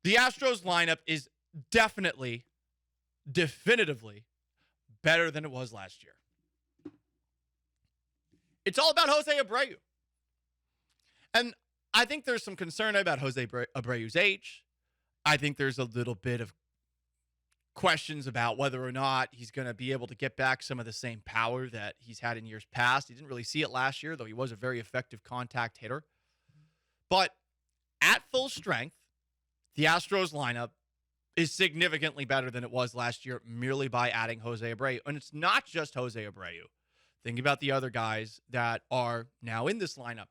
The Astros lineup is definitively better than it was last year. It's all about Jose Abreu. And I think there's some concern about Jose Abreu's age. I think there's a little bit of questions about whether or not he's going to be able to get back some of the same power that he's had in years past. He didn't really see it last year, though he was a very effective contact hitter. But at full strength, the Astros lineup is significantly better than it was last year merely by adding Jose Abreu. And it's not just Jose Abreu. Think about the other guys that are now in this lineup.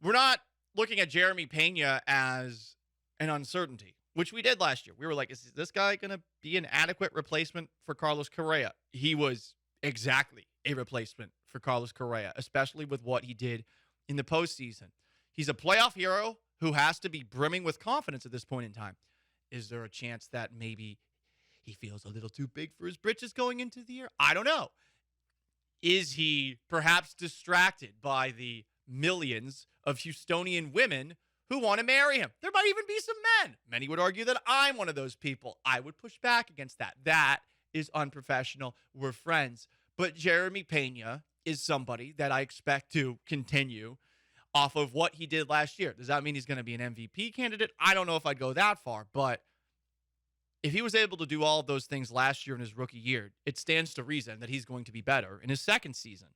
We're not looking at Jeremy Pena as an uncertainty, which we did last year. We were like, is this guy going to be an adequate replacement for Carlos Correa? He was exactly a replacement for Carlos Correa, especially with what he did in the postseason. He's a playoff hero who has to be brimming with confidence at this point in time. Is there a chance that maybe he feels a little too big for his britches going into the year? I don't know. Is he perhaps distracted by the millions of Houstonian women who want to marry him? There might even be some men. Many would argue that I'm one of those people. I would push back against that. That is unprofessional. We're friends. But Jeremy Pena is somebody that I expect to continue off of what he did last year. Does that mean he's going to be an MVP candidate? I don't know if I'd go that far, but if he was able to do all of those things last year in his rookie year, it stands to reason that he's going to be better in his second season.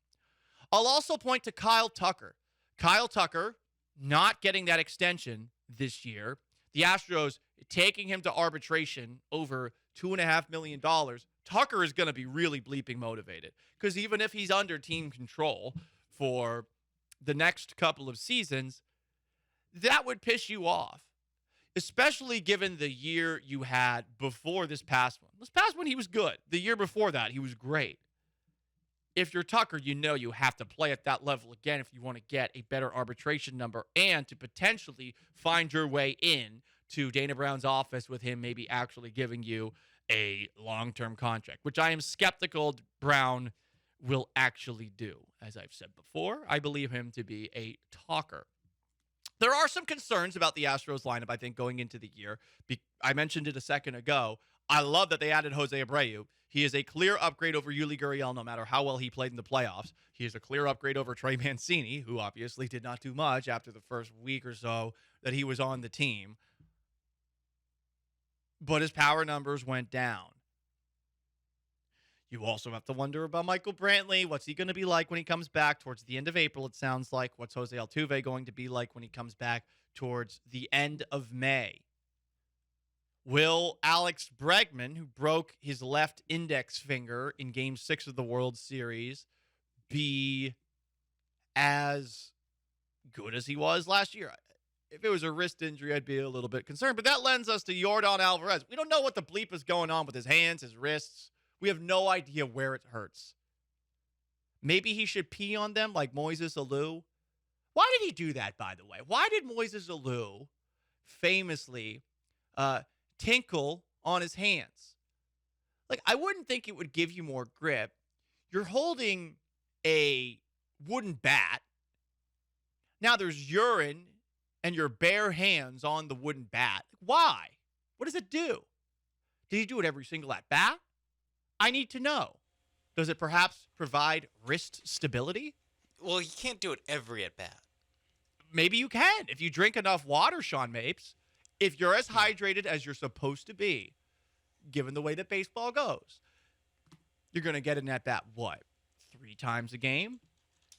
I'll also point to Kyle Tucker. Kyle Tucker not getting that extension this year. The Astros taking him to arbitration over $2.5 million. Tucker is going to be really bleeping motivated because even if he's under team control for the next couple of seasons, that would piss you off, especially given the year you had before this past one. This past one, he was good. The year before that, he was great. If you're Tucker, you know you have to play at that level again if you want to get a better arbitration number and to potentially find your way in to Dana Brown's office with him maybe actually giving you a long-term contract, which I am skeptical Brown will actually do. As I've said before, I believe him to be a talker. There are some concerns about the Astros lineup, I think, going into the year. I mentioned it a second ago. I love that they added Jose Abreu. He is a clear upgrade over Yuli Gurriel, no matter how well he played in the playoffs. He is a clear upgrade over Trey Mancini, who obviously did not do much after the first week or so that he was on the team. But his power numbers went down. You also have to wonder about Michael Brantley. What's he going to be like when he comes back towards the end of April, it sounds like? What's Jose Altuve going to be like when he comes back towards the end of May? Will Alex Bregman, who broke his left index finger in Game 6 of the World Series, be as good as he was last year? If it was a wrist injury, I'd be a little bit concerned. But that lends us to Yordan Alvarez. We don't know what the bleep is going on with his hands, his wrists. We have no idea where it hurts. Maybe he should pee on them like Moises Alou. Why did he do that, by the way? Why did Moises Alou famously tinkle on his hands? Like, I wouldn't think it would give you more grip. You're holding a wooden bat. Now there's urine and your bare hands on the wooden bat. Why? What does it do? Did he do it every single at bat? I need to know. Does it perhaps provide wrist stability? Well, you can't do it every at bat. Maybe you can. If you drink enough water, Sean Mapes, if you're as hydrated as you're supposed to be, given the way that baseball goes, you're going to get an at bat, what, 3 times a game?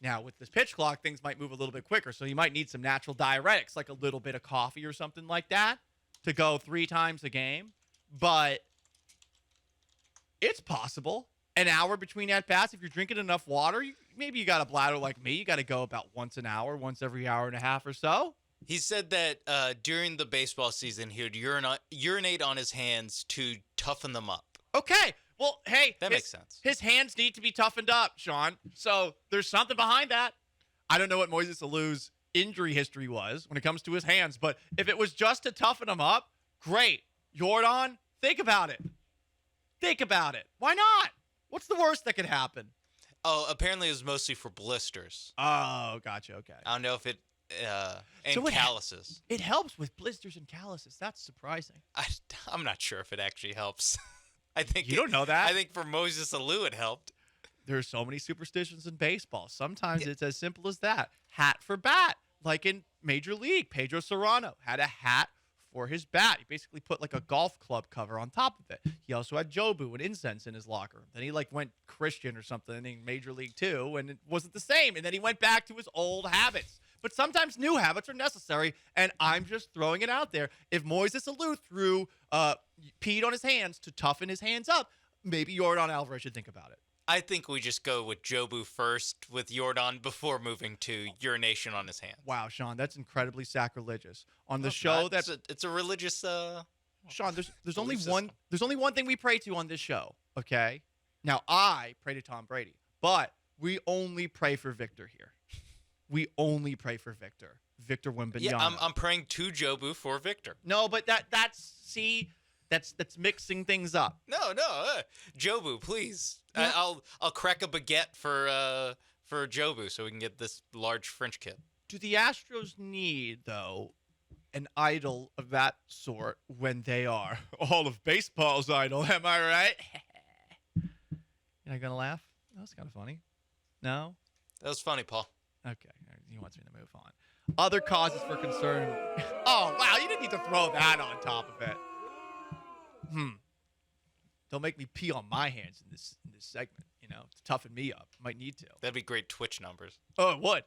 Now, with this pitch clock, things might move a little bit quicker, so you might need some natural diuretics, like a little bit of coffee or something like that, to go 3 times a game. But it's possible. An hour between at-bats, if you're drinking enough water, maybe you got a bladder like me. You got to go about once an hour, once every hour and a half or so. He said that during the baseball season, he would urinate on his hands to toughen them up. Okay. Well, hey. That makes sense. His hands need to be toughened up, Sean. So there's something behind that. I don't know what Moises Alou's injury history was when it comes to his hands, but if it was just to toughen them up, great. Yordan, think about it. Think about it. Why not? What's the worst that could happen? Oh, apparently it was mostly for blisters. Oh, gotcha. Okay. I don't know if it and So calluses. It helps with blisters and calluses. That's surprising. I'm not sure if it actually helps. I think You don't know that. I think for Moses Alou it helped. There's so many superstitions in baseball. Sometimes it's as simple as that. Hat for bat. Like in Major League, Pedro Serrano had a hat for his bat. He basically put like a golf club cover on top of it. He also had Jobu and incense in his locker. Then he like went Christian or something in Major League 2, and it wasn't the same. And then he went back to his old habits. But sometimes new habits are necessary, and I'm just throwing it out there. If Moises Alou peed on his hands to toughen his hands up, maybe Yordan Alvarez should think about it. I think we just go with Jobu first with Yordan before moving to urination on his hands. Wow, Sean, that's incredibly sacrilegious. On the show, it's a religious. Sean, there's only system. one thing we pray to on this show. Okay, now I pray to Tom Brady, but we only pray for Victor here. We only pray for Victor Wembanyama. Yeah, I'm praying to Jobu for Victor. No, but that's mixing things up. No, Jobu, please. Yeah. I'll crack a baguette for Jobu so we can get this large French kid. Do the Astros need though an idol of that sort when they are all of baseball's idol? Am I right? You're not gonna laugh? That was kind of funny. No. That was funny, Paul. Okay, he wants me to move on. Other causes for concern. Oh, wow, you didn't need to throw that on top of it. Don't make me pee on my hands in this segment, to toughen me up. Might need to. That'd be great Twitch numbers. Oh, it would.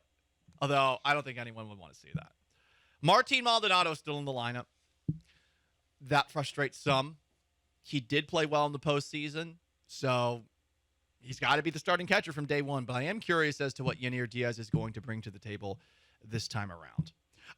Although, I don't think anyone would want to see that. Martin Maldonado still in the lineup. That frustrates some. He did play well in the postseason, so he's got to be the starting catcher from day one, but I am curious as to what Yanier Diaz is going to bring to the table this time around.